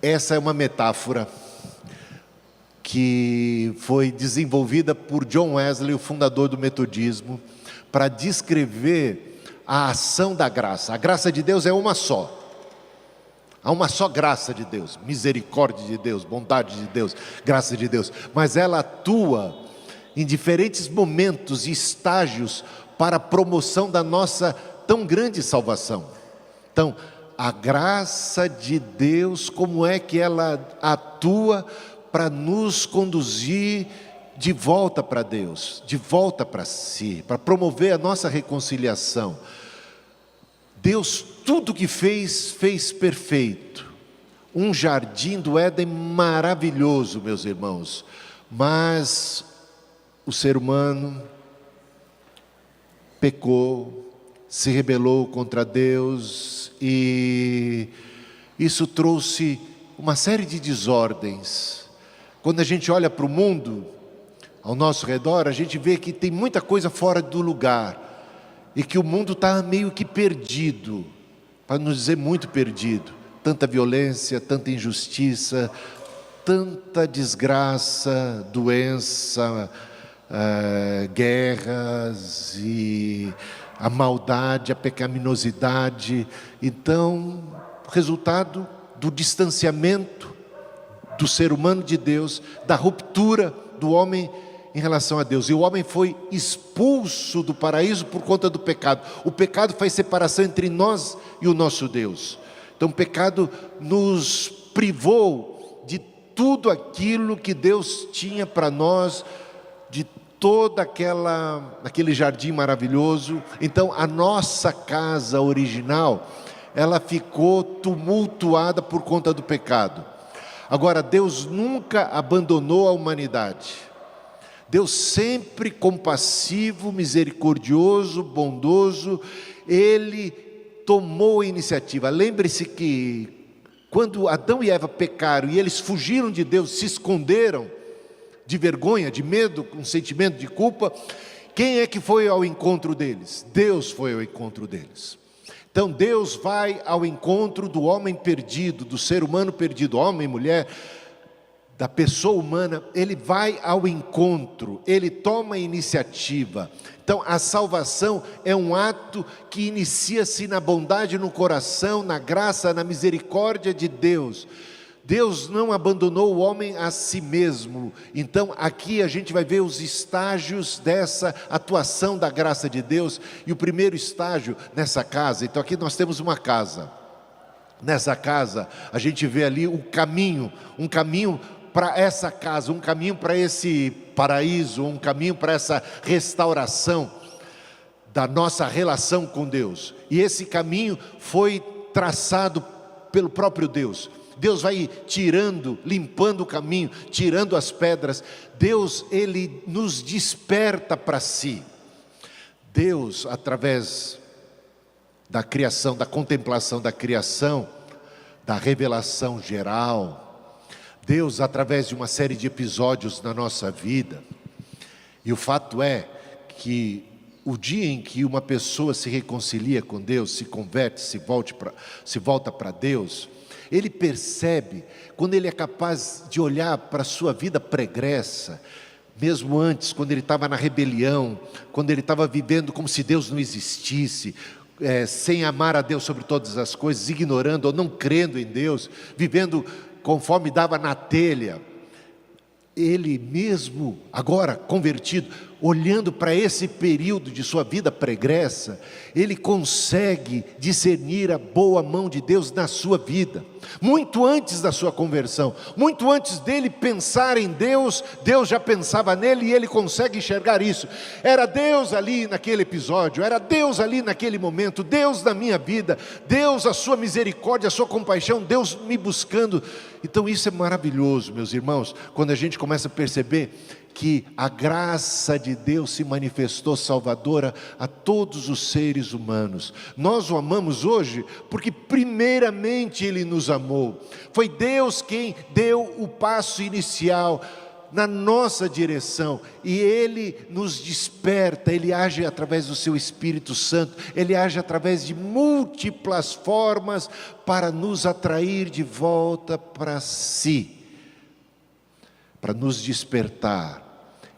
Essa é uma metáfora que foi desenvolvida por John Wesley, o fundador do metodismo, para descrever a ação da graça. A graça de Deus é uma só. Há uma só graça de Deus, misericórdia de Deus, bondade de Deus, graça de Deus. Mas ela atua em diferentes momentos e estágios para a promoção da nossa tão grande salvação. Então, a graça de Deus, como é que ela atua para nos conduzir de volta para Deus, de volta para si, para promover a nossa reconciliação. Deus, tudo que fez, fez perfeito. Um jardim do Éden maravilhoso, meus irmãos. Mas o ser humano pecou, se rebelou contra Deus, e isso trouxe uma série de desordens. Quando a gente olha para o mundo ao nosso redor, a gente vê que tem muita coisa fora do lugar, e que o mundo está meio que perdido, para não dizer muito perdido. Tanta violência, tanta injustiça, tanta desgraça, doença, guerras, e a maldade, a pecaminosidade. Então, resultado do distanciamento do ser humano de Deus, da ruptura do homem em relação a Deus. E o homem foi expulso do paraíso por conta do pecado. O pecado faz separação entre nós e o nosso Deus. Então o pecado nos privou de tudo aquilo que Deus tinha para nós, de todo aquele jardim maravilhoso. Então a nossa casa original, ela ficou tumultuada por conta do pecado. Agora, Deus nunca abandonou a humanidade. Deus sempre compassivo, misericordioso, bondoso, Ele tomou a iniciativa. Lembre-se que quando Adão e Eva pecaram e eles fugiram de Deus, se esconderam de vergonha, de medo, com um sentimento de culpa, quem é que foi ao encontro deles? Deus foi ao encontro deles. Então Deus vai ao encontro do homem perdido, do ser humano perdido, homem, mulher, da pessoa humana. Ele vai ao encontro, ele toma a iniciativa. Então a salvação é um ato que inicia-se na bondade no coração, na graça, na misericórdia de Deus. Deus não abandonou o homem a si mesmo. Então aqui a gente vai ver os estágios dessa atuação da graça de Deus. E o primeiro estágio nessa casa, então aqui nós temos uma casa. Nessa casa a gente vê ali um caminho para essa casa, um caminho para esse paraíso, um caminho para essa restauração da nossa relação com Deus. E esse caminho foi traçado pelo próprio Deus. Deus vai tirando, limpando o caminho, tirando as pedras. Deus, Ele nos desperta para si. Deus, através da criação, da contemplação da criação, da revelação geral, Deus, através de uma série de episódios na nossa vida. E o fato é que o dia em que uma pessoa se reconcilia com Deus, se converte, se volta para Deus, ele percebe, quando ele é capaz de olhar para a sua vida pregressa, mesmo antes, quando ele estava na rebelião, quando ele estava vivendo como se Deus não existisse, sem amar a Deus sobre todas as coisas, ignorando ou não crendo em Deus, vivendo conforme dava na telha. Ele mesmo, agora convertido, olhando para esse período de sua vida pregressa, ele consegue discernir a boa mão de Deus na sua vida. Muito antes da sua conversão, muito antes dele pensar em Deus, Deus já pensava nele, e ele consegue enxergar isso. Era Deus ali naquele episódio, era Deus ali naquele momento, Deus na minha vida, Deus, a sua misericórdia, a sua compaixão, Deus me buscando. Então isso é maravilhoso, meus irmãos, quando a gente começa a perceber que a graça de Deus se manifestou salvadora a todos os seres humanos. Nós o amamos hoje porque primeiramente Ele nos amou. Foi Deus quem deu o passo inicial na nossa direção, e Ele nos desperta, Ele age através do Seu Espírito Santo, Ele age através de múltiplas formas para nos atrair de volta para si, para nos despertar,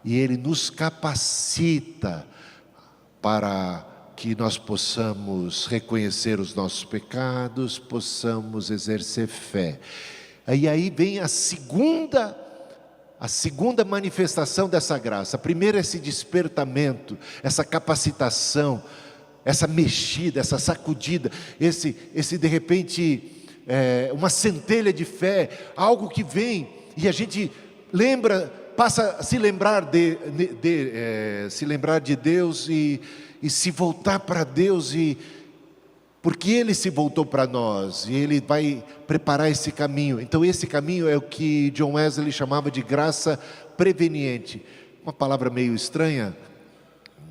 e Ele nos capacita para que nós possamos reconhecer os nossos pecados, possamos exercer fé. E aí vem a segunda manifestação dessa graça. A primeira é esse despertamento, essa capacitação, essa mexida, essa sacudida, esse de repente, uma centelha de fé, algo que vem e a gente lembra, passa a se lembrar de Deus e se voltar para Deus, porque Ele se voltou para nós, e Ele vai preparar esse caminho. Então esse caminho é o que John Wesley chamava de graça preveniente. Uma palavra meio estranha,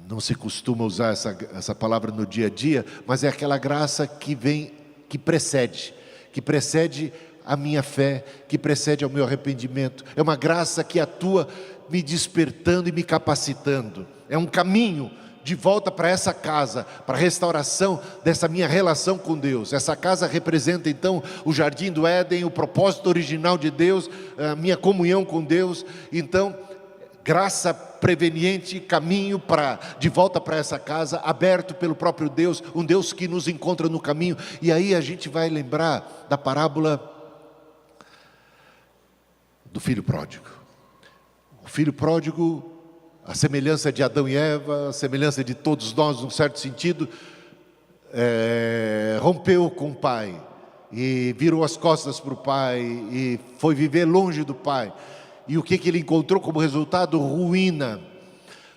não se costuma usar essa palavra no dia a dia, mas é aquela graça que vem, que precede a minha fé, que precede ao meu arrependimento. É uma graça que atua me despertando e me capacitando. É um caminho de volta para essa casa, para a restauração dessa minha relação com Deus. Essa casa representa então o jardim do Éden, o propósito original de Deus, a minha comunhão com Deus. Então, graça preveniente, caminho de volta para essa casa, aberto pelo próprio Deus, um Deus que nos encontra no caminho. E aí a gente vai lembrar da parábola do filho pródigo. O filho pródigo, a semelhança de Adão e Eva, a semelhança de todos nós, num certo sentido, rompeu com o pai, e virou as costas para o pai, e foi viver longe do pai. E o que ele encontrou como resultado? Ruína.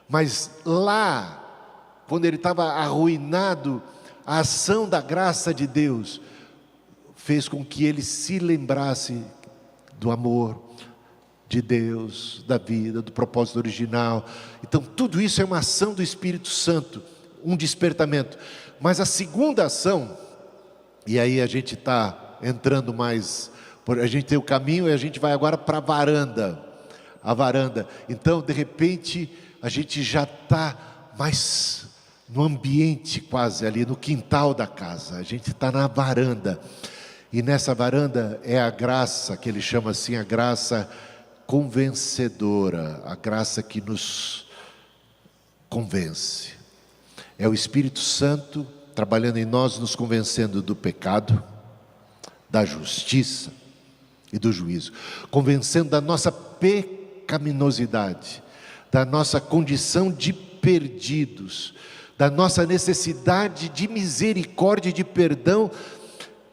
Mas lá, quando ele estava arruinado, a ação da graça de Deus fez com que ele se lembrasse do amor de Deus, da vida, do propósito original. Então tudo isso é uma ação do Espírito Santo, um despertamento. Mas a segunda ação, e aí a gente está entrando mais, a gente tem o caminho e a gente vai agora para a varanda. Então de repente a gente já está mais no ambiente, quase ali no quintal da casa, a gente está na varanda, e nessa varanda é a graça, que ele chama assim, a graça convencedora, a graça que nos convence. É o Espírito Santo trabalhando em nós, nos convencendo do pecado, da justiça e do juízo, convencendo da nossa pecaminosidade, da nossa condição de perdidos, da nossa necessidade de misericórdia e de perdão,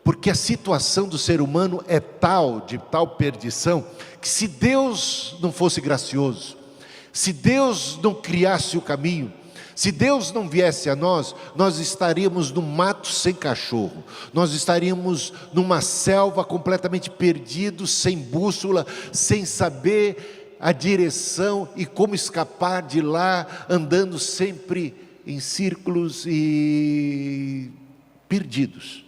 porque a situação do ser humano é de tal perdição, que se Deus não fosse gracioso, se Deus não criasse o caminho, se Deus não viesse a nós, nós estaríamos no mato sem cachorro, nós estaríamos numa selva completamente perdidos, sem bússola, sem saber a direção e como escapar de lá, andando sempre em círculos e perdidos,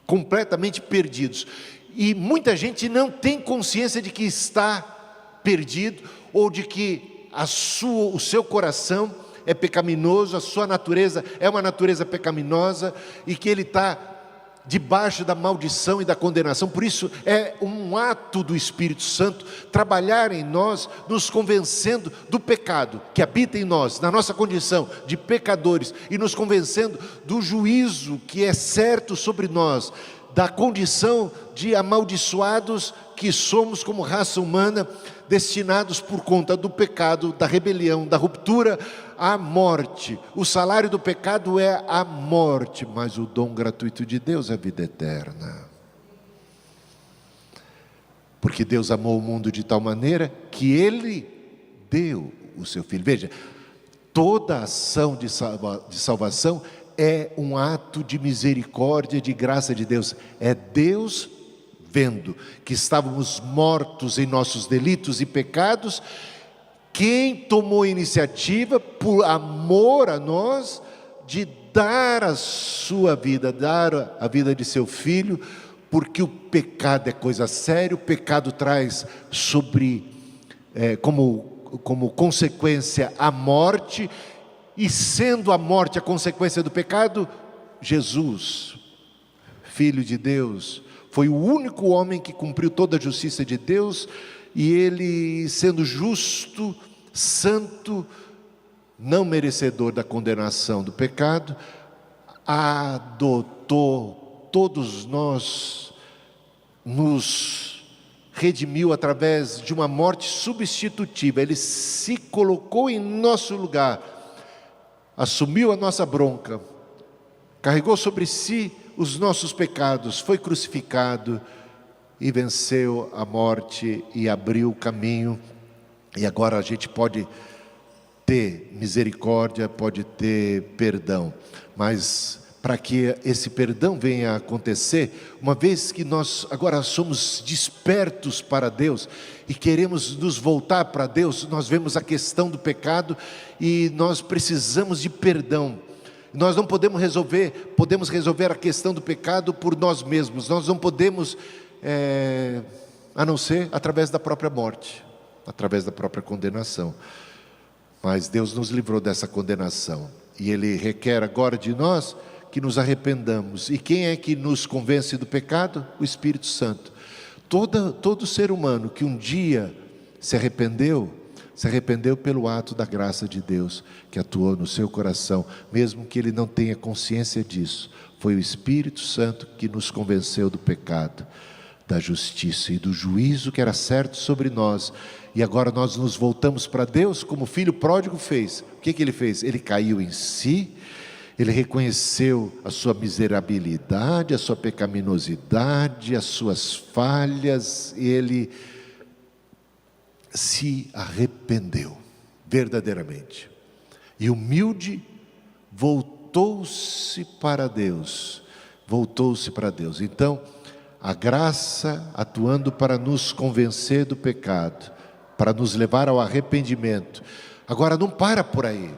completamente perdidos. E muita gente não tem consciência de que está perdido, ou de que o seu coração é pecaminoso, a sua natureza é uma natureza pecaminosa, e que ele está debaixo da maldição e da condenação. Por isso é um ato do Espírito Santo trabalhar em nós, nos convencendo do pecado que habita em nós, na nossa condição de pecadores, e nos convencendo do juízo que é certo sobre nós, da condição de amaldiçoados que somos como raça humana, destinados por conta do pecado, da rebelião, da ruptura, à morte. O salário do pecado é a morte, mas o dom gratuito de Deus é a vida eterna. Porque Deus amou o mundo de tal maneira que Ele deu o seu Filho. Veja, toda ação de salvação é um ato de misericórdia, de graça de Deus. É Deus vendo que estávamos mortos em nossos delitos e pecados, quem tomou a iniciativa, por amor a nós, de dar a sua vida, dar a vida de seu Filho, porque o pecado é coisa séria, o pecado traz sobre como consequência a morte, e sendo a morte a consequência do pecado, Jesus, Filho de Deus, foi o único homem que cumpriu toda a justiça de Deus, e ele, sendo justo, santo, não merecedor da condenação do pecado, adotou todos nós, nos redimiu através de uma morte substitutiva. Ele se colocou em nosso lugar, assumiu a nossa bronca, carregou sobre si os nossos pecados, foi crucificado e venceu a morte e abriu o caminho. E agora a gente pode ter misericórdia, pode ter perdão, mas para que esse perdão venha a acontecer, uma vez que nós agora somos despertos para Deus e queremos nos voltar para Deus, nós vemos a questão do pecado e nós precisamos de perdão. Nós não podemos resolver a questão do pecado por nós mesmos, nós não podemos, a não ser através da própria morte, através da própria condenação. Mas Deus nos livrou dessa condenação, e Ele requer agora de nós que nos arrependamos. E quem é que nos convence do pecado? O Espírito Santo. Todo ser humano que um dia se arrependeu pelo ato da graça de Deus, que atuou no seu coração, mesmo que ele não tenha consciência disso. Foi o Espírito Santo que nos convenceu do pecado, da justiça e do juízo que era certo sobre nós. E agora nós nos voltamos para Deus, como o filho pródigo fez. O que ele fez? Ele caiu em si, ele reconheceu a sua miserabilidade, a sua pecaminosidade, as suas falhas, e ele se arrependeu verdadeiramente, e humilde voltou-se para Deus. Então a graça atuando para nos convencer do pecado, para nos levar ao arrependimento. Agora não para por aí.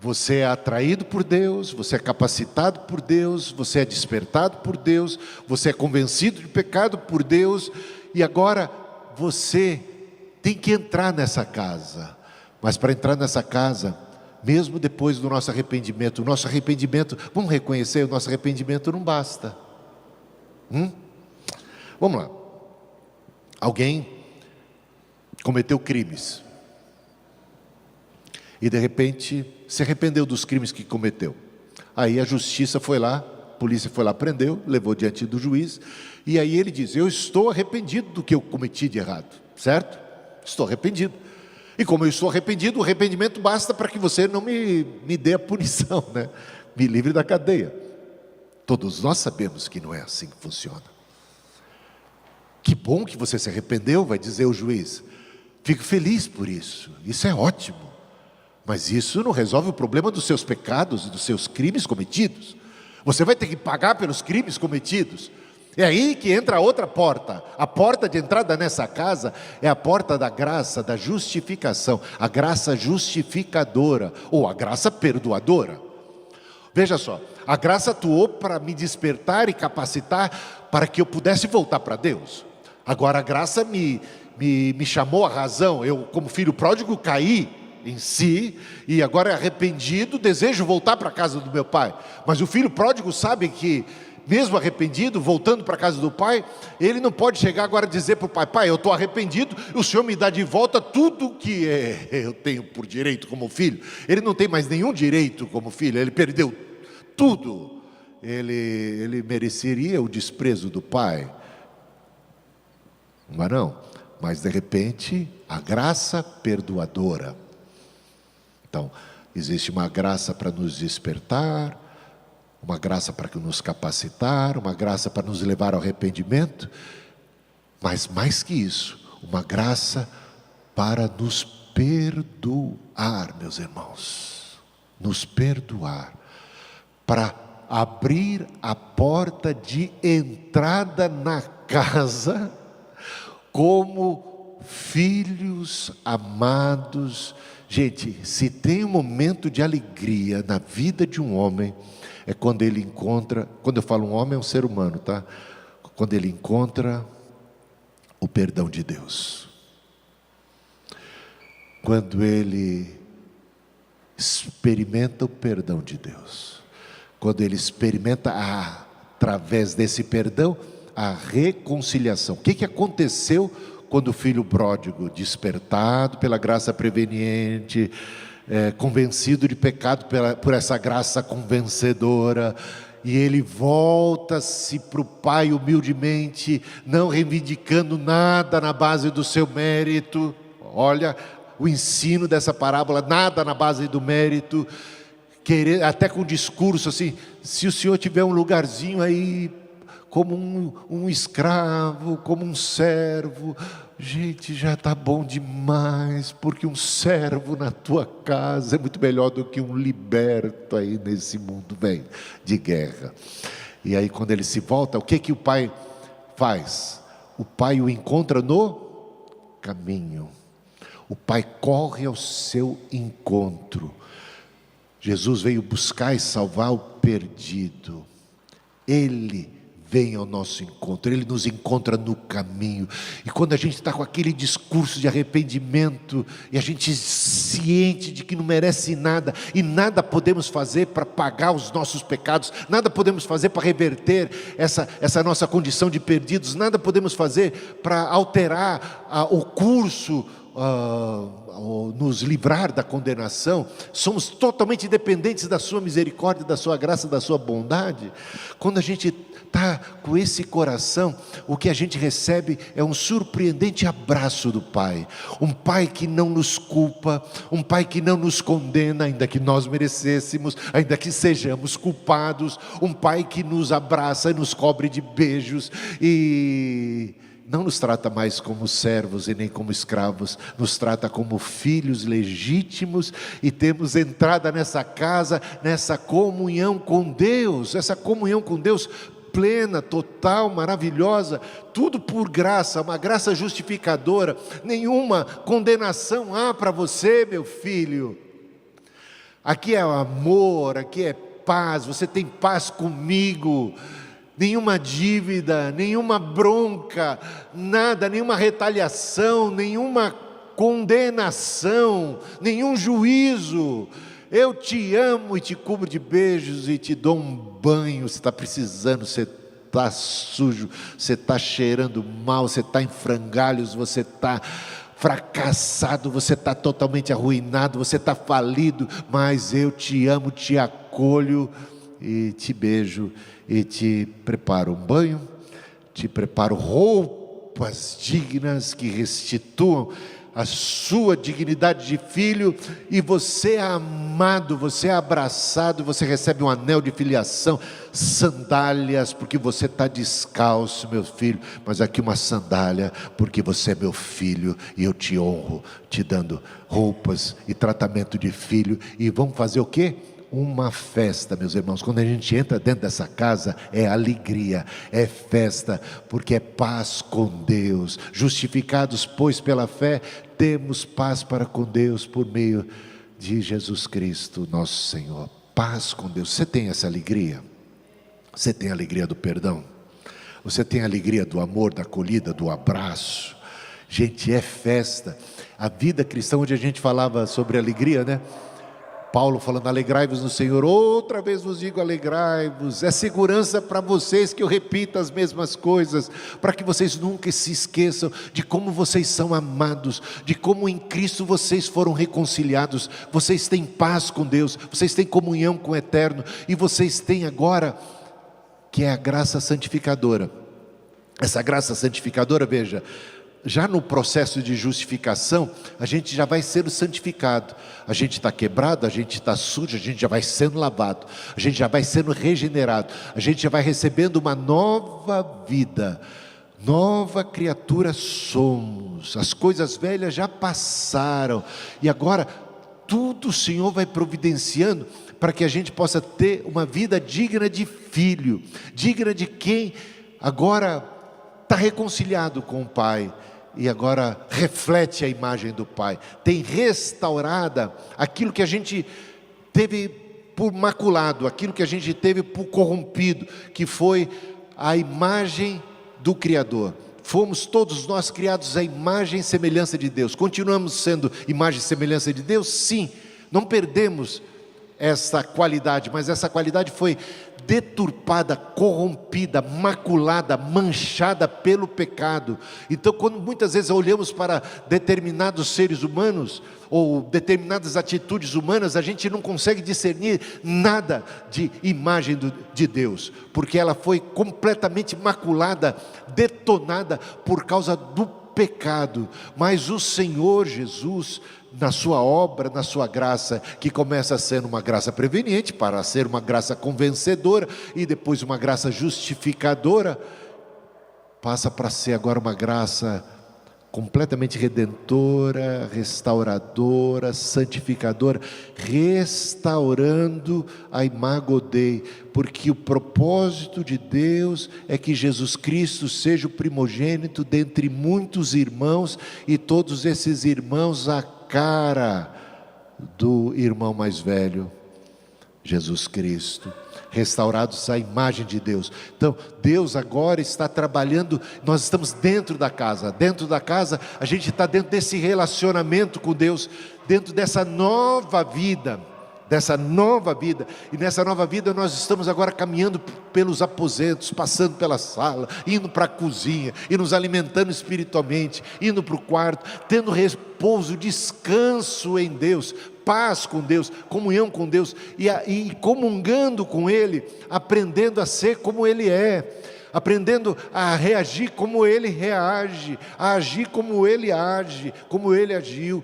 Você é atraído por Deus, você é capacitado por Deus, você é despertado por Deus, você é convencido de pecado por Deus, e agora você tem que entrar nessa casa. Mas para entrar nessa casa, mesmo depois do nosso arrependimento, vamos reconhecer, o nosso arrependimento não basta. Vamos lá. Alguém cometeu crimes e de repente se arrependeu dos crimes que cometeu. Aí a justiça foi lá, a polícia foi lá, prendeu, levou diante do juiz, e aí ele diz: eu estou arrependido do que eu cometi de errado, certo? Estou arrependido. E como eu estou arrependido, o arrependimento basta para que você não me dê a punição, né? Me livre da cadeia. Todos nós sabemos que não é assim que funciona. Que bom que você se arrependeu, vai dizer o juiz. Fico feliz por isso, isso é ótimo. Mas isso não resolve o problema dos seus pecados e dos seus crimes cometidos. Você vai ter que pagar pelos crimes cometidos. É aí que entra a outra porta. A porta de entrada nessa casa é a porta da graça, da justificação. A graça justificadora, ou a graça perdoadora. Veja só, a graça atuou para me despertar e capacitar para que eu pudesse voltar para Deus. Agora a graça me chamou à razão. Eu, como filho pródigo, caí em si, e agora arrependido, desejo voltar para a casa do meu pai. Mas o filho pródigo sabe que, mesmo arrependido, voltando para a casa do pai, ele não pode chegar agora e dizer para o pai: pai, eu estou arrependido, o senhor me dá de volta tudo que eu tenho por direito como filho. Ele não tem mais nenhum direito como filho, ele perdeu tudo. Ele mereceria o desprezo do pai, mas não. Mas de repente, a graça perdoadora. Então, existe uma graça para nos despertar, uma graça para nos capacitar, uma graça para nos levar ao arrependimento, mas mais que isso, uma graça para nos perdoar, meus irmãos, nos perdoar, para abrir a porta de entrada na casa, como filhos amados. Gente, se tem um momento de alegria na vida de um homem, é quando ele encontra, quando eu falo um homem, é um ser humano, tá? Quando ele encontra o perdão de Deus. quando ele experimenta o perdão de Deus, quando ele experimenta, através desse perdão, a reconciliação. O que aconteceu quando o filho pródigo, despertado pela graça preveniente, convencido de pecado por essa graça convencedora, e ele volta-se para o pai humildemente, não reivindicando nada na base do seu mérito. Olha o ensino dessa parábola, nada na base do mérito, até com discurso assim: se o senhor tiver um lugarzinho aí, como um escravo, como um servo, gente, já está bom demais, porque um servo na tua casa é muito melhor do que um liberto aí nesse mundo bem de guerra. E aí quando ele se volta, o que o pai faz? O pai o encontra no caminho, o pai corre ao seu encontro. Jesus veio buscar e salvar o perdido, ele vem ao nosso encontro, ele nos encontra no caminho. E quando a gente está com aquele discurso de arrependimento, e a gente ciente de que não merece nada, e nada podemos fazer para pagar os nossos pecados, nada podemos fazer para reverter essa nossa condição de perdidos, nada podemos fazer para alterar o curso, nos livrar da condenação, somos totalmente dependentes da sua misericórdia, da sua graça, da sua bondade. Quando a gente está com esse coração, o que a gente recebe é um surpreendente abraço do Pai, um Pai que não nos culpa, um Pai que não nos condena, ainda que nós merecêssemos, ainda que sejamos culpados, um Pai que nos abraça e nos cobre de beijos, e não nos trata mais como servos e nem como escravos, nos trata como filhos legítimos, e temos entrada nessa casa, nessa comunhão com Deus, essa comunhão com Deus plena, total, maravilhosa, tudo por graça, uma graça justificadora, nenhuma condenação há para você, meu filho. Aqui é amor, aqui é paz, você tem paz comigo. Nenhuma dívida, nenhuma bronca, nada, nenhuma retaliação, nenhuma condenação, nenhum juízo. Eu te amo e te cubro de beijos e te dou um banho. Você está precisando, você está sujo, você está cheirando mal, você está em frangalhos, você está fracassado, você está totalmente arruinado, você está falido, mas eu te amo, te acolho e te beijo e te preparo um banho, te preparo roupas dignas que restituam a sua dignidade de filho, e você é amado, você é abraçado, você recebe um anel de filiação, sandálias, porque você está descalço, meu filho, mas aqui uma sandália, porque você é meu filho, e eu te honro, te dando roupas e tratamento de filho. E vamos fazer o quê? Uma festa, meus irmãos. Quando a gente entra dentro dessa casa, é alegria, é festa, porque é paz com Deus. Justificados, pois, pela fé, temos paz para com Deus por meio de Jesus Cristo, nosso Senhor. Paz com Deus. Você tem essa alegria? Você tem a alegria do perdão? Você tem a alegria do amor, da acolhida, do abraço? Gente, é festa. A vida cristã, onde a gente falava sobre alegria, né? Paulo falando: alegrai-vos no Senhor, outra vez vos digo, alegrai-vos. É segurança para vocês que eu repita as mesmas coisas, para que vocês nunca se esqueçam de como vocês são amados, de como em Cristo vocês foram reconciliados, vocês têm paz com Deus, vocês têm comunhão com o Eterno, e vocês têm agora, que é a graça santificadora. Essa graça santificadora, veja, já no processo de justificação, a gente já vai sendo santificado. A gente está quebrado, a gente está sujo, a gente já vai sendo lavado, a gente já vai sendo regenerado, a gente já vai recebendo uma nova vida, nova criatura somos. As coisas velhas já passaram, e agora tudo o Senhor vai providenciando para que a gente possa ter uma vida digna de filho, digna de quem agora está reconciliado com o Pai, e agora reflete a imagem do Pai, tem restaurada aquilo que a gente teve por maculado, aquilo que a gente teve por corrompido, que foi a imagem do Criador, fomos todos nós criados à imagem e semelhança de Deus. Continuamos sendo imagem e semelhança de Deus? Sim, não perdemos essa qualidade, mas essa qualidade foi deturpada, corrompida, maculada, manchada pelo pecado. Então, quando muitas vezes olhamos para determinados seres humanos, ou determinadas atitudes humanas, a gente não consegue discernir nada de imagem de Deus, porque ela foi completamente maculada, detonada por causa do pecado. Mas o Senhor Jesus, na sua obra, na sua graça, que começa sendo uma graça preveniente, para ser uma graça convencedora, e depois uma graça justificadora, passa para ser agora uma graça completamente redentora, restauradora, santificadora, restaurando a imago Dei, porque o propósito de Deus é que Jesus Cristo seja o primogênito dentre muitos irmãos, e todos esses irmãos a cara do irmão mais velho, Jesus Cristo, restaurados à imagem de Deus. Então Deus agora está trabalhando, nós estamos dentro da casa a gente está dentro desse relacionamento com Deus, dentro dessa nova vida, e nessa nova vida nós estamos agora caminhando pelos aposentos, passando pela sala, indo para a cozinha, e nos alimentando espiritualmente, indo para o quarto, tendo repouso, descanso em Deus, paz com Deus, comunhão com Deus, e comungando com Ele, aprendendo a ser como Ele é, aprendendo a reagir como Ele reage, a agir como Ele age, como Ele agiu,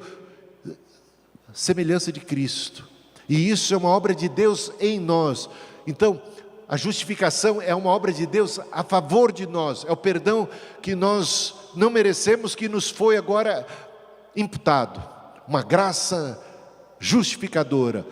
semelhança de Cristo. E isso é uma obra de Deus em nós. Então, a justificação é uma obra de Deus a favor de nós, é o perdão que nós não merecemos, que nos foi agora imputado, uma graça justificadora,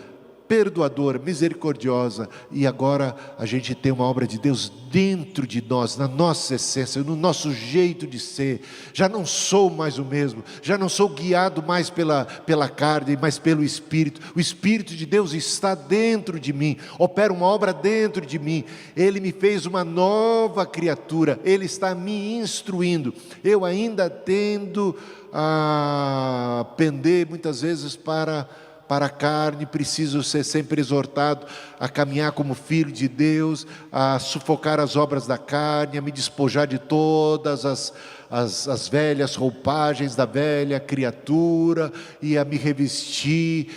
perdoadora, misericordiosa, e agora a gente tem uma obra de Deus dentro de nós, na nossa essência, no nosso jeito de ser. Já não sou mais o mesmo, já não sou guiado mais pela carne, mas pelo Espírito. O Espírito de Deus está dentro de mim, opera uma obra dentro de mim. Ele me fez uma nova criatura, Ele está me instruindo. Eu ainda tendo a pender muitas vezes para a carne, preciso ser sempre exortado a caminhar como filho de Deus, a sufocar as obras da carne, a me despojar de todas as velhas roupagens da velha criatura, e a me revestir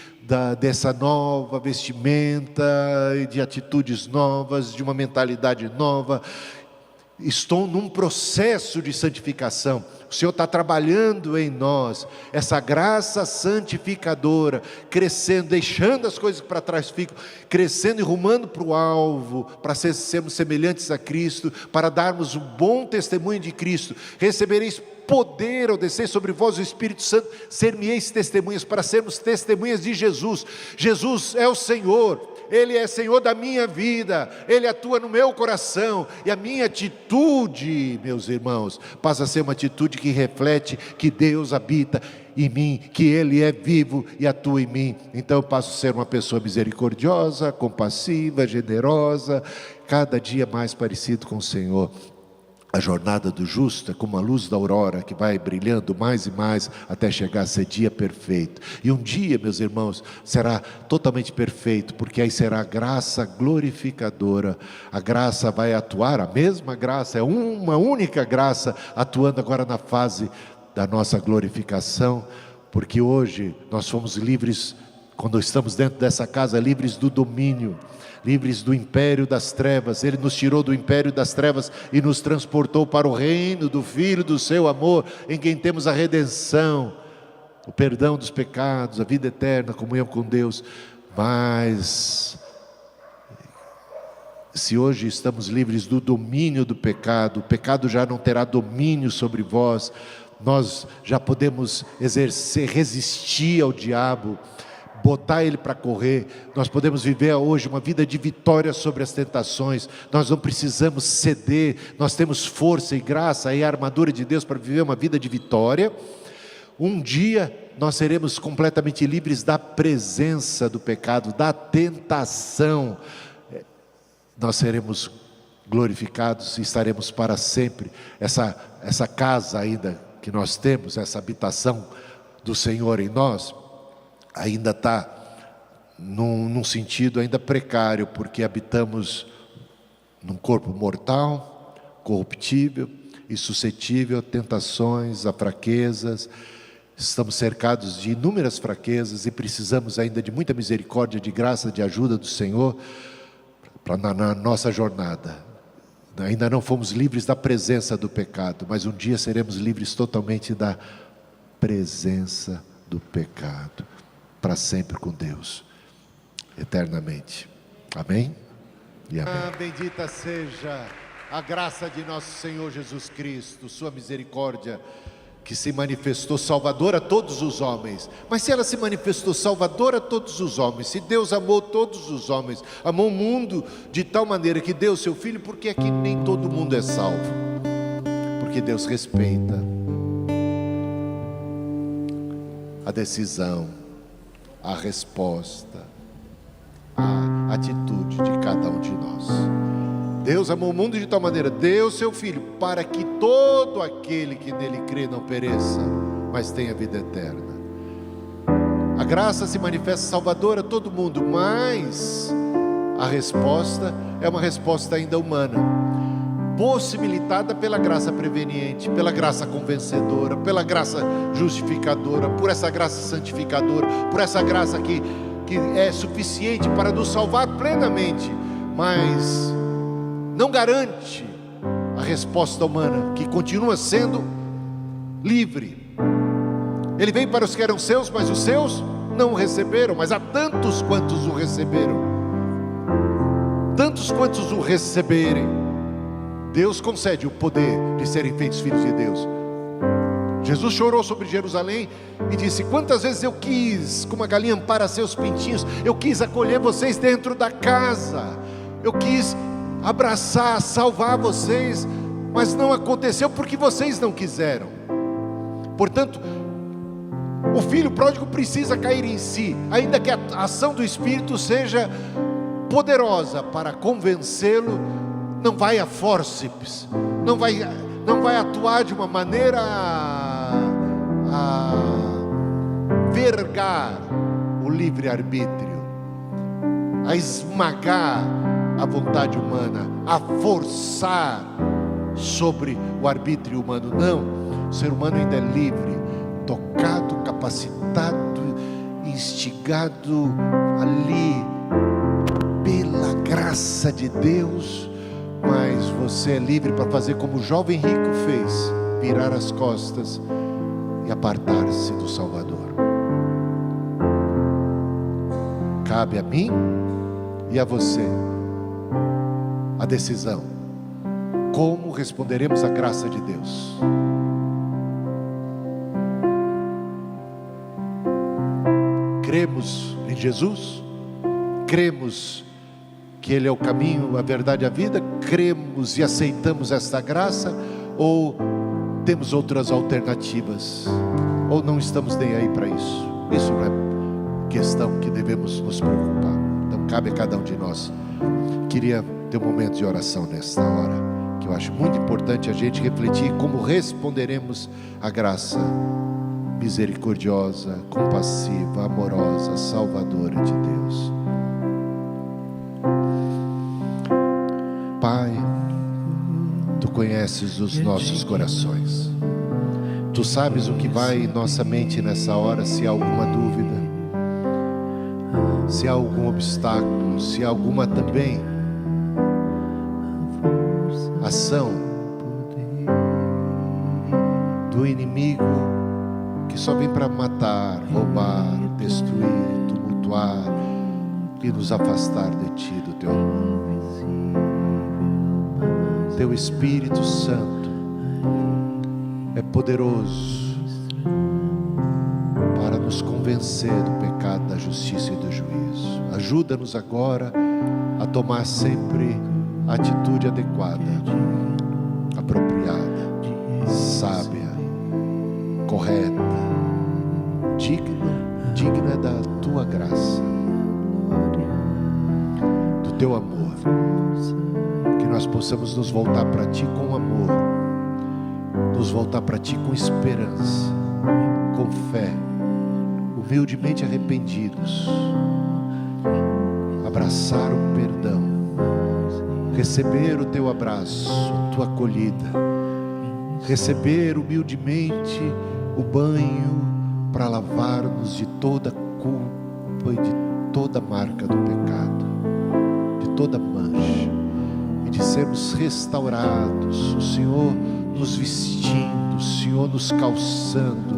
dessa nova vestimenta, de atitudes novas, de uma mentalidade nova. Estou num processo de santificação. O Senhor está trabalhando em nós essa graça santificadora, crescendo, deixando as coisas que para trás ficam, crescendo e rumando para o alvo, para sermos semelhantes a Cristo, para darmos um bom testemunho de Cristo. Recebereis poder ao descer sobre vós o Espírito Santo, ser-me-eis testemunhas, para sermos testemunhas de Jesus. Jesus é o Senhor, Ele é Senhor da minha vida, Ele atua no meu coração, e a minha atitude, meus irmãos, passa a ser uma atitude que reflete que Deus habita em mim, que Ele é vivo e atua em mim. Então eu passo a ser uma pessoa misericordiosa, compassiva, generosa, cada dia mais parecido com o Senhor. A jornada do justo é como a luz da aurora, que vai brilhando mais e mais até chegar a ser dia perfeito. E um dia, meus irmãos, será totalmente perfeito, porque aí será a graça glorificadora. A graça vai atuar, a mesma graça, é uma única graça atuando agora na fase da nossa glorificação, porque hoje nós fomos livres, quando estamos dentro dessa casa, livres do domínio, livres do império das trevas. Ele nos tirou do império das trevas e nos transportou para o reino do Filho do seu amor, em quem temos a redenção, o perdão dos pecados, a vida eterna, a comunhão com Deus. Mas se hoje estamos livres do domínio do pecado, o pecado já não terá domínio sobre vós, nós já podemos exercer, resistir ao diabo, botar ele para correr. Nós podemos viver hoje uma vida de vitória sobre as tentações. Nós não precisamos ceder, nós temos força e graça e a armadura de Deus para viver uma vida de vitória. Um dia nós seremos completamente livres da presença do pecado, da tentação. Nós seremos glorificados e estaremos para sempre. Essa casa ainda que nós temos, essa habitação do Senhor em nós, ainda está num sentido ainda precário, porque habitamos num corpo mortal, corruptível e suscetível a tentações, a fraquezas. Estamos cercados de inúmeras fraquezas e precisamos ainda de muita misericórdia, de graça, de ajuda do Senhor na nossa jornada. Ainda não fomos livres da presença do pecado, mas um dia seremos livres totalmente da presença do pecado, para sempre com Deus, eternamente. Amém? E amém. Bendita seja a graça de nosso Senhor Jesus Cristo, sua misericórdia, que se manifestou salvadora a todos os homens. Mas se ela se manifestou salvadora a todos os homens, se Deus amou todos os homens, amou o mundo de tal maneira que deu o seu Filho, porque é que nem todo mundo é salvo? Porque Deus respeita a decisão, a resposta, a atitude de cada um de nós. Deus amou o mundo de tal maneira, deu seu Filho, para que todo aquele que nele crê não pereça, mas tenha vida eterna. A graça se manifesta salvadora a todo mundo, mas a resposta é uma resposta ainda humana, possibilitada pela graça preveniente, pela graça convencedora, pela graça justificadora, por essa graça santificadora, por essa graça que é suficiente para nos salvar plenamente, mas não garante a resposta humana, que continua sendo livre. Ele veio para os que eram seus, mas os seus não o receberam. Mas há tantos quantos o receberam, tantos quantos o receberem, Deus concede o poder de serem feitos filhos de Deus. Jesus chorou sobre Jerusalém e disse: quantas vezes eu quis, como a galinha ampara seus pintinhos, eu quis acolher vocês dentro da casa, eu quis abraçar, salvar vocês, mas não aconteceu porque vocês não quiseram. Portanto, o filho pródigo precisa cair em si, ainda que a ação do Espírito seja poderosa para convencê-lo. Não vai a fórceps, não vai atuar de uma maneira a vergar o livre-arbítrio, a esmagar a vontade humana, a forçar sobre o arbítrio humano. Não, o ser humano ainda é livre, tocado, capacitado, instigado ali pela graça de Deus. Mas você é livre para fazer como o jovem rico fez, virar as costas e apartar-se do Salvador. Cabe a mim e a você a decisão: como responderemos à graça de Deus? Cremos em Jesus? Cremos que Ele é o caminho, a verdade e a vida? Cremos e aceitamos esta graça? Ou temos outras alternativas? Ou não estamos nem aí para isso? Isso não é questão que devemos nos preocupar. Então cabe a cada um de nós. Queria ter um momento de oração nesta hora, que eu acho muito importante a gente refletir como responderemos à graça misericordiosa, compassiva, amorosa, salvadora de Deus. Pai, Tu conheces os nossos corações, Tu sabes o que vai em nossa mente nessa hora. Se há alguma dúvida, se há algum obstáculo, se há alguma também ação do inimigo que só vem para matar, roubar, destruir, tumultuar e nos afastar de Ti, do Teu amor. Teu Espírito Santo é poderoso para nos convencer do pecado, da justiça e do juízo. Ajuda-nos agora a tomar sempre a atitude adequada, apropriada, sábia, correta, digna da Tua graça, do Teu amor. Que nós possamos nos voltar para Ti com amor, nos voltar para Ti com esperança, com fé, humildemente arrependidos, abraçar o perdão, receber o Teu abraço, a Tua acolhida, receber humildemente o banho para lavar-nos de toda culpa e de toda marca do pecado, de toda mancha, e de sermos restaurados, o Senhor nos vestindo, o Senhor nos calçando,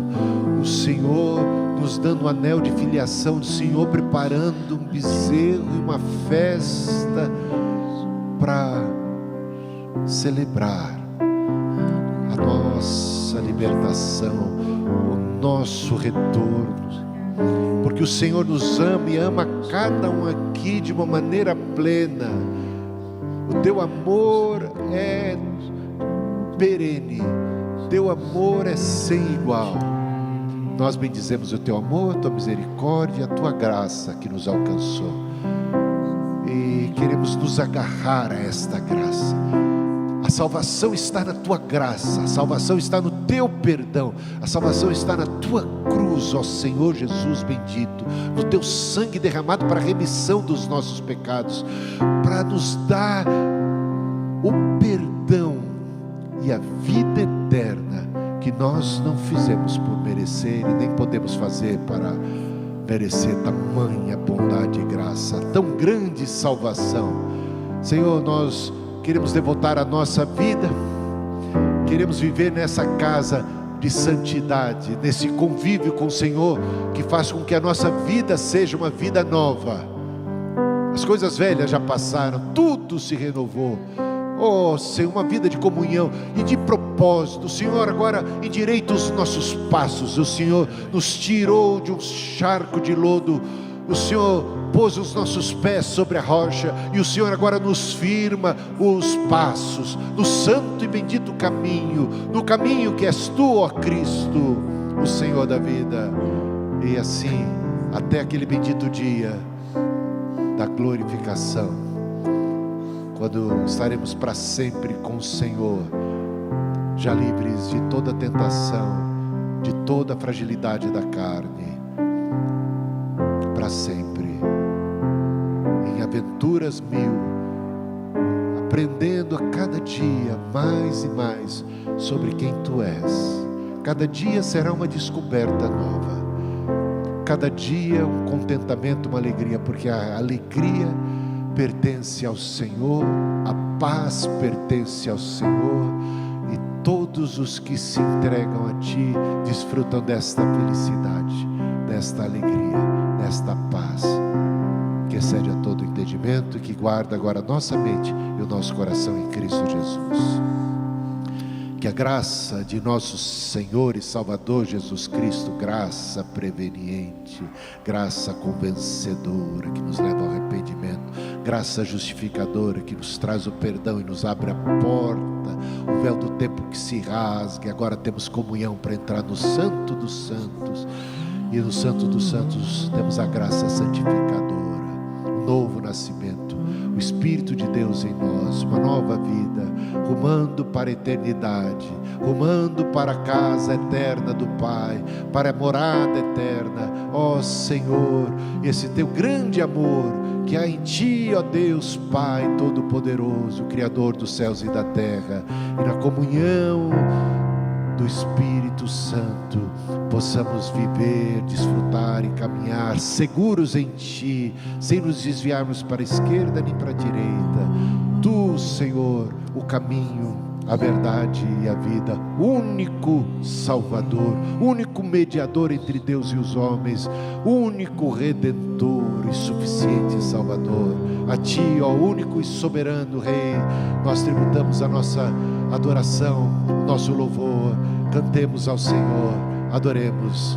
o Senhor nos dando um anel de filiação, o Senhor preparando um bezerro e uma festa para celebrar a nossa libertação, o nosso retorno, porque o Senhor nos ama e ama cada um aqui de uma maneira plena. O Teu amor é perene, Teu amor é sem igual. Nós bendizemos o Teu amor, a Tua misericórdia, a Tua graça que nos alcançou, e queremos nos agarrar a esta graça. A salvação está na Tua graça, a salvação está no Teu perdão, a salvação está na Tua cruz, ó Senhor Jesus bendito, no Teu sangue derramado para a remissão dos nossos pecados, para nos dar o perdão e a vida eterna que nós não fizemos por merecer e nem podemos fazer para merecer tamanha bondade e graça, tão grande salvação. Senhor, nós queremos devotar a nossa vida, queremos viver nessa casa de santidade, nesse convívio com o Senhor, que faz com que a nossa vida seja uma vida nova. As coisas velhas já passaram, tudo se renovou. Oh Senhor, uma vida de comunhão e de propósito. O Senhor agora endireita os nossos passos. O Senhor nos tirou de um charco de lodo. O Senhor pôs os nossos pés sobre a rocha, e o Senhor agora nos firma os passos no santo e bendito caminho, no caminho que és Tu, ó Cristo, o Senhor da vida. E assim, até aquele bendito dia da glorificação, quando estaremos para sempre com o Senhor, já livres de toda tentação, de toda fragilidade da carne, para sempre, em aventuras mil, aprendendo a cada dia mais e mais sobre quem Tu és. Cada dia será uma descoberta nova, cada dia um contentamento, uma alegria, porque a alegria pertence ao Senhor, a paz pertence ao Senhor, e todos os que se entregam a Ti desfrutam desta felicidade, desta alegria, desta paz que excede a todo entendimento e que guarda agora a nossa mente e o nosso coração em Cristo Jesus. Que a graça de nosso Senhor e Salvador Jesus Cristo, graça preveniente, graça convencedora que nos leva ao arrependimento, graça justificadora que nos traz o perdão e nos abre a porta, o véu do tempo que se rasgue. Agora temos comunhão para entrar no Santo dos Santos, e no Santo dos Santos temos a graça santificadora, um novo nascimento, o Espírito de Deus em nós, uma nova vida, rumando para a eternidade, rumando para a casa eterna do Pai, para a morada eterna. Ó Senhor, esse Teu grande amor que há em Ti, ó Deus Pai Todo-Poderoso, Criador dos céus e da terra, e na comunhão do Espírito Santo, possamos viver, desfrutar e caminhar seguros em Ti, sem nos desviarmos para a esquerda nem para a direita. Tu, Senhor, o caminho, a verdade e a vida, único Salvador, único mediador entre Deus e os homens, único Redentor e suficiente Salvador. A Ti, ó único e soberano Rei, nós tributamos a nossa adoração, o nosso louvor. Cantemos ao Senhor, adoremos.